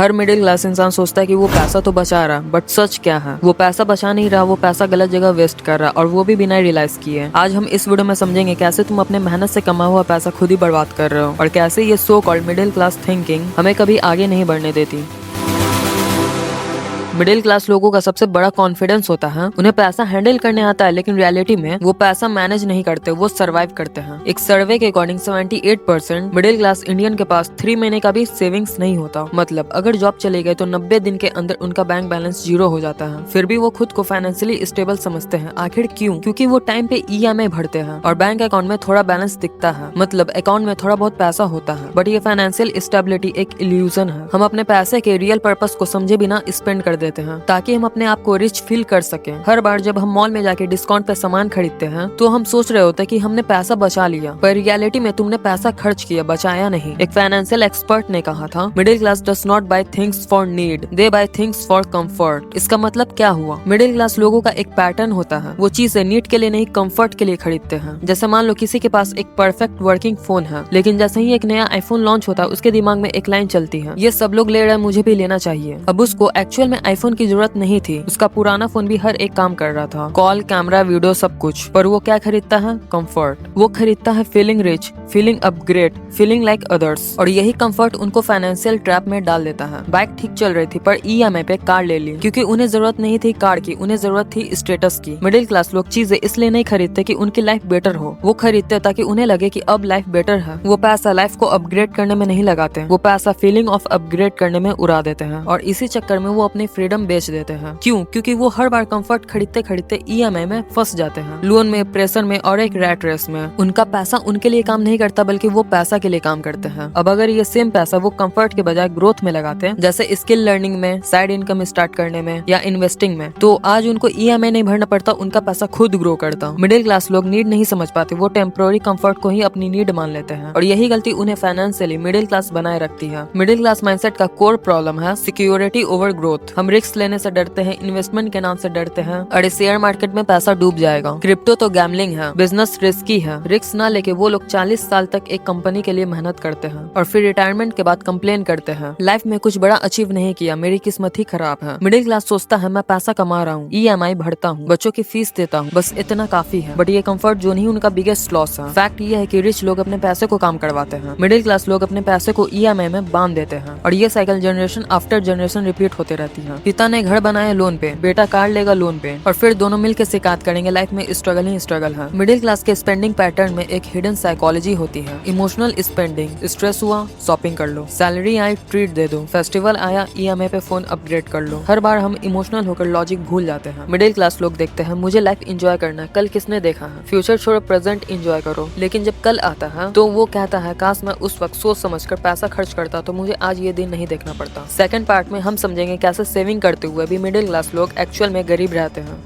हर middle class इंसान सोचता है कि वो पैसा तो बचा रहा, बट सच क्या है, वो पैसा बचा नहीं रहा, वो पैसा गलत जगह वेस्ट कर रहा, और वो भी बिना रियलाइज किए। आज हम इस वीडियो में समझेंगे कैसे तुम अपने मेहनत से कमा हुआ पैसा खुद ही बर्बाद कर रहे हो, और कैसे ये so called middle class thinking हमें कभी आगे नहीं बढ़ने देती। मिडिल क्लास लोगों का सबसे बड़ा कॉन्फिडेंस होता है, उन्हें पैसा हैंडल करने आता है, लेकिन रियलिटी में वो पैसा मैनेज नहीं करते, वो सरवाइव करते हैं। एक सर्वे के अकॉर्डिंग 78% मिडिल क्लास इंडियन के पास 3 महीने का भी सेविंग्स नहीं होता। मतलब अगर जॉब चले गए तो 90 दिन के अंदर उनका बैंक बैलेंस 0 हो जाता है। फिर भी वो खुद को फाइनेंशियली स्टेबल समझते हैं। आखिर क्यों? क्योंकि वो टाइम पे EMI भरते हैं और बैंक अकाउंट में थोड़ा बैलेंस दिखता है, मतलब अकाउंट में थोड़ा बहुत पैसा होता है। बट ये फाइनेंशियल स्टेबिलिटी एक इल्यूजन है। हम अपने पैसे के रियल पर्पस को समझे बिना स्पेंड कर देते हैं ताकि हम अपने आप को रिच फील कर सकें। हर बार जब हम मॉल में जाके डिस्काउंट पे सामान खरीदते हैं तो हम सोच रहे होते हैं कि हमने पैसा बचा लिया, पर रियलिटी में तुमने पैसा खर्च किया, बचाया नहीं। एक फाइनेंशियल एक्सपर्ट ने कहा था, middle class does not buy things for need, they buy things for comfort. इसका मतलब क्या हुआ? मिडिल क्लास लोगों का एक पैटर्न होता है, वो चीजें नीड के लिए नहीं कंफर्ट के लिए खरीदते हैं। जैसे मान लो किसी के पास एक परफेक्ट वर्किंग फोन है, लेकिन जैसे ही एक नया आईफोन लॉन्च होता है उसके दिमाग में एक लाइन चलती है, ये सब लोग ले रहे हैं, मुझे भी लेना चाहिए। अब उसको एक्चुअल में आईफोन की जरूरत नहीं थी, उसका पुराना फोन भी हर एक काम कर रहा था, कॉल, कैमरा, वीडियो, सब कुछ। पर वो क्या खरीदता है? कंफर्ट। वो खरीदता है feeling rich, feeling upgrade, feeling like others. और यही कंफर्ट उनको फाइनेंशियल ट्रैप में डाल देता है। बाइक ठीक चल रही थी पर EMI पे कार ले ली, क्योंकि उन्हें जरूरत नहीं थी कार की, उन्हें जरूरत थी स्टेटस की। मिडिल क्लास लोग चीजें इसलिए नहीं खरीदते कि उनकी लाइफ बेटर हो, वो खरीदते ताकि उन्हें लगे कि अब लाइफ बेटर है। वो पैसा लाइफ को अपग्रेड करने में नहीं लगाते, वो पैसा फीलिंग ऑफ अपग्रेड करने में उड़ा देते हैं, और इसी चक्कर में वो अपनी फ्रीडम बेच देते हैं। क्यों? क्योंकि वो हर बार कंफर्ट खरीदते खरीदते EMI में फंस जाते हैं, लोन में, प्रेशर में और एक रैट रेस में। उनका पैसा उनके लिए काम नहीं करता, बल्कि वो पैसा के लिए काम करते हैं। अब अगर ये सेम पैसा वो कंफर्ट के बजाय ग्रोथ में लगाते हैं, जैसे स्किल लर्निंग में, साइड इनकम स्टार्ट करने में या इन्वेस्टिंग में, तो आज उनको EMI नहीं भरना पड़ता, उनका पैसा खुद ग्रो करता। मिडिल क्लास लोग नीड नहीं समझ पाते, वो टेम्पोररी कंफर्ट को ही अपनी नीड मान लेते हैं, और यही गलती उन्हें फाइनेंशियली मिडिल क्लास बनाए रखती है। मिडिल क्लास माइंडसेट का कोर प्रॉब्लम है सिक्योरिटी ओवर ग्रोथ। हम रिस्क लेने से डरते हैं, इन्वेस्टमेंट के नाम से डरते हैं, और शेयर मार्केट में पैसा डूब जाएगा। क्रिप्टो तो गैम्बलिंग है, बिजनेस रिस्की है। रिस्क ना लेके वो लोग 40 साल तक एक कंपनी के लिए मेहनत करते हैं और फिर रिटायरमेंट के बाद कंप्लेन करते हैं, लाइफ में कुछ बड़ा अचीव नहीं किया, मेरी किस्मत ही खराब है। मिडिल क्लास सोचता है, मैं पैसा कमा रहा हूँ, EMI भरता हूँ, बच्चों की फीस देता हूँ, बस इतना काफी है। बट ये कंफर्ट जोन ही उनका बिगेस्ट लॉस है। फैक्ट ये है कि रिच लोग अपने पैसे को काम करवाते हैं, मिडिल क्लास लोग अपने पैसे को EMI में बांध देते हैं, और ये cycle generation after generation repeat होते रहती है। पिता ने घर बनाया लोन पे, बेटा कार लेगा लोन पे, और फिर दोनों मिलकर शिकायत करेंगे, लाइफ में स्ट्रगल ही स्ट्रगल है। मिडिल क्लास के स्पेंडिंग पैटर्न में एक हिडन साइकोलॉजी होती है। इमोशनल स्पेंडिंग, स्ट्रेस हुआ शॉपिंग कर लो, सैलरी आई ट्रीट दे दो, फेस्टिवल आया EMI पे फोन अपग्रेड कर लो। हर बार हम इमोशनल होकर लॉजिक भूल जाते हैं। मिडिल क्लास लोग देखते हैं, मुझे लाइफ एंजॉय करना है, कल किसने देखा है, फ्यूचर छोड़ो, प्रेजेंट एंजॉय करो। लेकिन जब कल आता है तो वो कहता है, काश मैं उस वक्त सोच समझ कर पैसा खर्च करता तो मुझे आज ये दिन नहीं देखना पड़ता। सेकंड पार्ट में हम समझेंगे कैसे सेविंग करते हुए भी मिडिल क्लास लोग एक्चुअल में गरीब रहते हैं।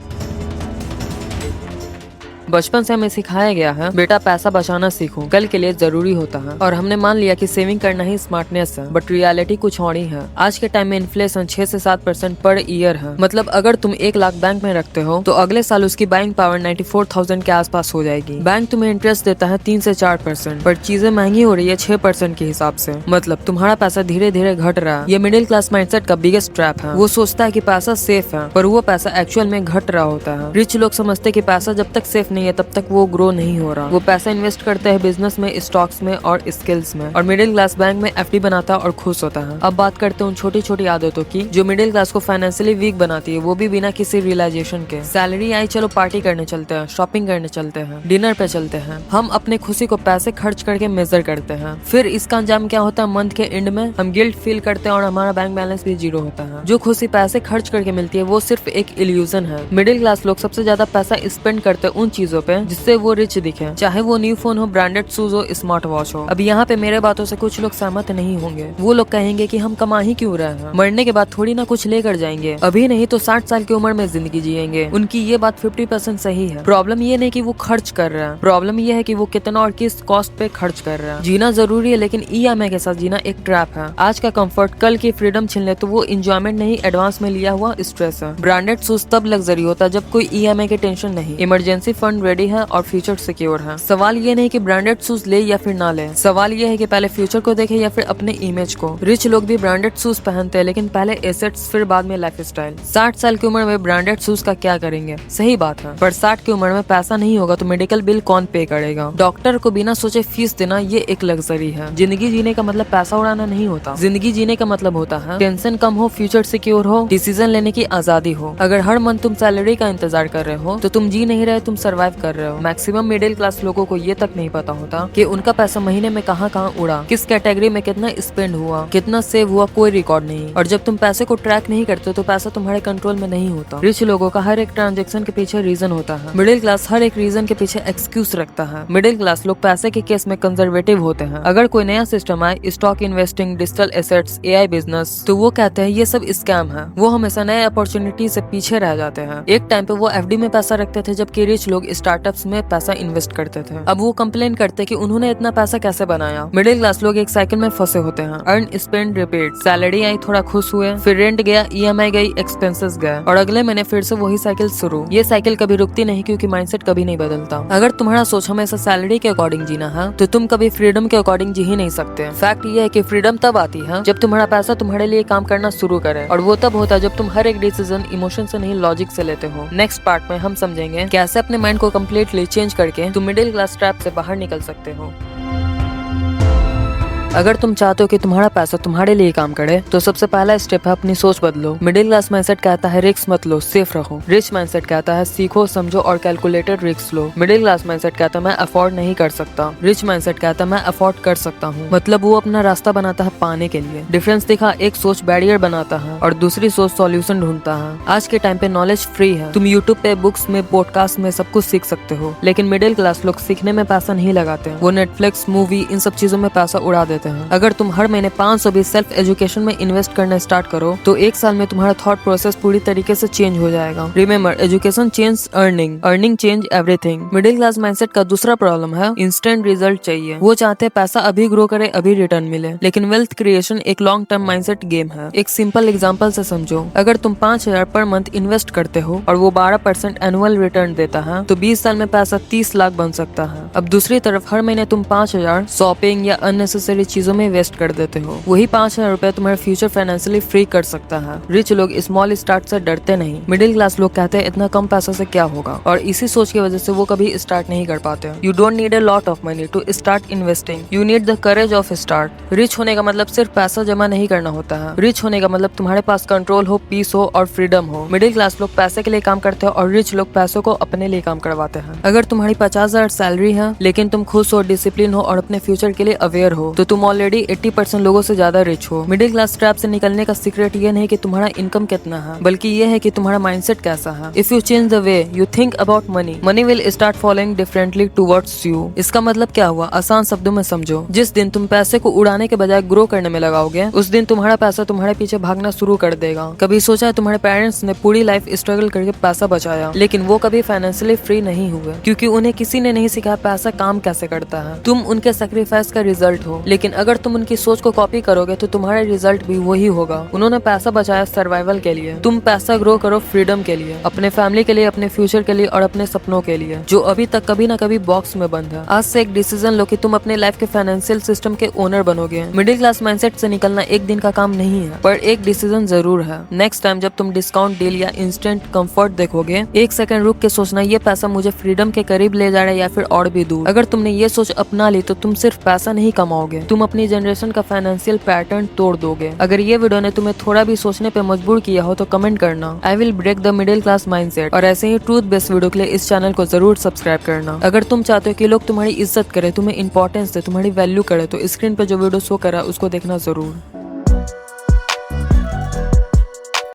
बचपन से हमें सिखाया गया है, बेटा पैसा बचाना सीखो, कल के लिए जरूरी होता है, और हमने मान लिया कि सेविंग करना ही स्मार्टनेस है। बट रियलिटी कुछ और ही है। आज के टाइम में इन्फ्लेशन 6 से 7% पर ईयर है। मतलब अगर तुम 1 लाख बैंक में रखते हो तो अगले साल उसकी बाइंग पावर 94,000 के आसपास हो जाएगी। बैंक तुम्हें इंटरेस्ट देता है 3 से 4%, पर चीजें महंगी हो रही है 6% के हिसाब से। मतलब तुम्हारा पैसा धीरे धीरे घट रहा है। ये मिडिल क्लास माइंडसेट का बिगेस्ट ट्रैप है। वो सोचता है कि पैसा सेफ है, पर वो पैसा एक्चुअल में घट रहा होता है। रिच लोग समझते कि पैसा जब तक सेफ नहीं है तब तक वो ग्रो नहीं हो रहा। वो पैसा इन्वेस्ट करते हैं बिजनेस में, स्टॉक्स में और स्किल्स में, और मिडिल क्लास बैंक में FD बनाता और खुश होता है। अब बात करते हैं उन छोटी छोटी आदतों की जो मिडिल क्लास को फाइनेंशियली वीक बनाती है, वो भी बिना किसी रियलाइजेशन के। सैलरी आई, चलो पार्टी करने चलते हैं, शॉपिंग करने चलते हैं, डिनर पे चलते हैं। हम अपने खुशी को पैसे खर्च करके मेजर करते हैं। फिर इसका अंजाम क्या होता है? मंथ के एंड में हम गिल्ट फील करते हैं और हमारा बैंक बैलेंस भी 0 होता है। जो खुशी पैसे खर्च करके मिलती है वो सिर्फ एक इल्यूजन है। मिडिल क्लास लोग सबसे ज्यादा पैसा स्पेंड करते हैं उन चीजों पे जिससे वो रिच दिखे, चाहे वो न्यू फोन हो, ब्रांडेड शूज हो, स्मार्ट वॉच हो। अब यहाँ पे मेरे बातों से कुछ लोग सहमत नहीं होंगे। वो लोग कहेंगे कि हम कमा ही क्यों रहे हैं, मरने के बाद थोड़ी ना कुछ लेकर जाएंगे, अभी नहीं तो 60 साल की उम्र में जिंदगी जिएंगे। उनकी ये बात 50% सही है। प्रॉब्लम ये नहीं कि वो खर्च कर रहे हैं, प्रॉब्लम ये है कि वो कितना और किस कॉस्ट पे खर्च कर रहे हैं। जीना जरूरी है, लेकिन EMI के साथ जीना एक ट्रैप है। आज का कंफर्ट कल की फ्रीडम छीन ले तो वो इंजॉयमेंट नहीं, एडवांस में लिया हुआ स्ट्रेस है। ब्रांडेड शूज तब लग्जरी होता है जब कोई EMI की टेंशन नहीं, इमरजेंसी फंड फंड रेडी है और फ्यूचर सिक्योर है। सवाल ये नहीं कि ब्रांडेड शूज ले या फिर ना ले, सवाल ये है कि पहले फ्यूचर को देखे या फिर अपने इमेज को। रिच लोग भी ब्रांडेड शूज पहनते हैं, लेकिन पहले एसेट्स फिर बाद में लाइफ स्टाइल। 60 साल की उम्र में ब्रांडेड शूज का क्या करेंगे? सही बात है, पर 60 की उम्र में पैसा नहीं होगा तो मेडिकल बिल कौन पे करेगा? डॉक्टर को बिना सोचे फीस देना ये एक लग्जरी है। जिंदगी जीने का मतलब पैसा उड़ाना नहीं होता। जिंदगी जीने का मतलब होता है टेंशन कम हो, फ्यूचर सिक्योर हो, डिसीजन लेने की आजादी हो। अगर हर मंथ तुम सैलरी का इंतजार कर रहे हो तो तुम जी नहीं रहे, तुम सर्वाइव कर रहे हो। मैक्सिमम मिडिल क्लास लोगों को ये तक नहीं पता होता कि उनका पैसा महीने में कहाँ कहाँ उड़ा, किस कैटेगरी में कितना स्पेंड हुआ, कितना सेव हुआ, कोई रिकॉर्ड नहीं। और जब तुम पैसे को ट्रैक नहीं करते तो पैसा तुम्हारे कंट्रोल में नहीं होता। रिच लोगों का हर एक ट्रांजेक्शन के पीछे रीजन होता है, मिडिल क्लास हर एक रीजन के पीछे एक्सक्यूज रखता है। मिडिल क्लास लोग पैसे के केस में कंजर्वेटिव होते हैं। अगर कोई नया सिस्टम आए, stock investing, digital assets, AI business, तो वो कहते हैं ये सब स्कैम है। वो हमेशा नए अपॉर्चुनिटी से पीछे रह जाते हैं। एक टाइम पे वो FD में पैसा रखते थे, जबकि रिच लोग स्टार्टअप्स में पैसा इन्वेस्ट करते थे। अब वो कंप्लेन करते कि उन्होंने इतना पैसा कैसे बनाया। मिडिल क्लास लोग एक साइकिल में फंसे होते हैं, अर्न स्पेंड रिपीट। सैलरी आई, थोड़ा खुश हुए, फिर रेंट गया, EMI गई, एक्सपेंसेस गए, और अगले महीने फिर से वही साइकिल शुरू। ये साइकिल कभी रुकती नहीं, क्योंकि माइंडसेट कभी नहीं बदलता। अगर तुम्हारा सोच हमेशा सैलरी के अकॉर्डिंग जीना है तो तुम कभी फ्रीडम के अकॉर्डिंग जी ही नहीं सकते। फैक्ट ये है कि फ्रीडम तब आती है जब तुम्हारा पैसा तुम्हारे लिए काम करना शुरू करे, और वो तब होता है जब तुम हर एक डिसीजन इमोशन से नहीं लॉजिक से लेते हो। नेक्स्ट पार्ट में हम समझेंगे कैसे अपने माइंड को कम्प्लीटली चेंज करके तुम मिडिल क्लास ट्रैप से बाहर निकल सकते हो। अगर तुम चाहते हो कि तुम्हारा पैसा तुम्हारे लिए काम करे तो सबसे पहला स्टेप है अपनी सोच बदलो। मिडिल क्लास माइंडसेट कहता है रिस्क मत लो, सेफ रहो। रिच माइंडसेट कहता है सीखो, समझो और कैलकुलेटेड रिस्क लो। मिडिल क्लास माइंडसेट कहता है मैं अफोर्ड नहीं कर सकता। रिच माइंडसेट कहता है मैं अफोर्ड कर सकता हूँ। मतलब वो अपना रास्ता बनाता है पाने के लिए। डिफरेंस दिखा, एक सोच बैरियर बनाता है और दूसरी सोच सॉल्यूशन ढूंढता है। आज के टाइम पे नॉलेज फ्री है, तुम यूट्यूब पे, बुक्स में, पॉडकास्ट में सब कुछ सीख सकते हो। लेकिन मिडिल क्लास लोग सीखने में पैसा नहीं लगाते, वो नेटफ्लिक्स, मूवी, इन सब चीजों में पैसा उड़ा देते हैं। अगर तुम हर महीने 500 भी सेल्फ एजुकेशन में इन्वेस्ट करना स्टार्ट करो तो एक साल में तुम्हारा थॉट प्रोसेस पूरी तरीके से चेंज हो जाएगा। Remember, education change earning, earning change everything. Middle class mindset का दूसरा प्रॉब्लम है इंस्टेंट रिजल्ट चाहिए। वो चाहते हैं पैसा अभी ग्रो करे, अभी रिटर्न मिले। लेकिन वेल्थ क्रिएशन एक लॉन्ग टर्म माइंडसेट गेम है। एक सिंपल एग्जांपल से समझो, अगर तुम 5000 पर मंथ इन्वेस्ट करते हो और वो 12% एनुअल रिटर्न देता है तो 20 साल में पैसा 30 लाख बन सकता है। अब दूसरी तरफ हर महीने तुम 5000 शॉपिंग या अननेसेसरी चीजों में वेस्ट कर देते हो, वही 5000 रुपए तुम्हारे फ्यूचर फाइनेंशियली फ्री कर सकता है। रिच लोग स्मॉल स्टार्ट से डरते नहीं, मिडिल क्लास लोग कहते हैं इतना कम पैसा से क्या होगा, और इसी सोच की वजह से वो कभी स्टार्ट नहीं कर पाते। You don't need a lot of money to start investing, you need the courage of start. Rich होने का मतलब सिर्फ पैसा जमा नहीं करना होता है। रिच होने का मतलब तुम्हारे पास कंट्रोल हो, पीस हो और फ्रीडम हो। मिडिल क्लास लोग पैसे के लिए काम करते हैं और रिच लोग पैसों को अपने लिए काम करवाते हैं। अगर तुम्हारी 50,000 सैलरी है लेकिन तुम खुश हो, डिसिप्लिन हो और अपने फ्यूचर के लिए अवेयर हो तो तुम ऑलरेडी 80% लोगों से ज्यादा रिच हो। मिडिल क्लास ट्रैप से निकलने का सीक्रेट ये नहीं कि तुम्हारा इनकम कितना है, बल्कि ये है कि तुम्हारा माइंडसेट कैसा है। If you change the way you think about money, money will start following differently towards you. इसका मतलब क्या हुआ, आसान शब्दों में समझो। जिस दिन तुम पैसे को उड़ाने के बजाय ग्रो करने में लगाओगे उस दिन तुम्हारा पैसा तुम्हारे पीछे भागना शुरू कर देगा। कभी सोचा है तुम्हारे पेरेंट्स ने पूरी लाइफ स्ट्रगल करके पैसा बचाया, लेकिन वो कभी फाइनेंशियली फ्री नहीं हुए क्योंकि उन्हें किसी ने नहीं सिखाया पैसा काम कैसे करता है। तुम उनके सेक्रीफाइस का रिजल्ट हो, लेकिन अगर तुम उनकी सोच को कॉपी करोगे तो तुम्हारा रिजल्ट भी वही होगा। उन्होंने पैसा बचाया सर्वाइवल के लिए, तुम पैसा ग्रो करो फ्रीडम के लिए, अपने फैमिली के लिए, अपने फ्यूचर के लिए और अपने सपनों के लिए जो अभी तक कभी ना कभी बॉक्स में बंद है। आज से एक डिसीजन लो कि तुम अपने लाइफ के फाइनेंशियल सिस्टम के ओनर बनोगे। मिडिल क्लास माइंडसेट से निकलना एक दिन का काम नहीं है, पर एक डिसीजन जरूर है। नेक्स्ट टाइम जब तुम डिस्काउंट डील या इंस्टेंट कंफर्ट देखोगे, एक सेकंड रुक के सोचना ये पैसा मुझे फ्रीडम के करीब ले जा रहा है या फिर और भी दूर। अगर तुमने ये सोच अपना ली तो तुम सिर्फ पैसा नहीं कमाओगे, तुम अपनी जनरेशन का फाइनेंशियल पैटर्न तोड़ दोगे। अगर ये वीडियो ने तुम्हें थोड़ा भी सोचने पे मजबूर किया हो तो कमेंट करना, I will break the middle class mindset. और ऐसे ही ट्रूथ बेस्ड वीडियो के लिए इस चैनल को जरूर सब्सक्राइब करना। अगर तुम चाहते हो कि लोग तुम्हारी इज्जत करे, तुम्हें इंपॉर्टेंस दे, तुम्हारी वैल्यू करे तो स्क्रीन पे जो वीडियो शो करा उसको देखना जरूर।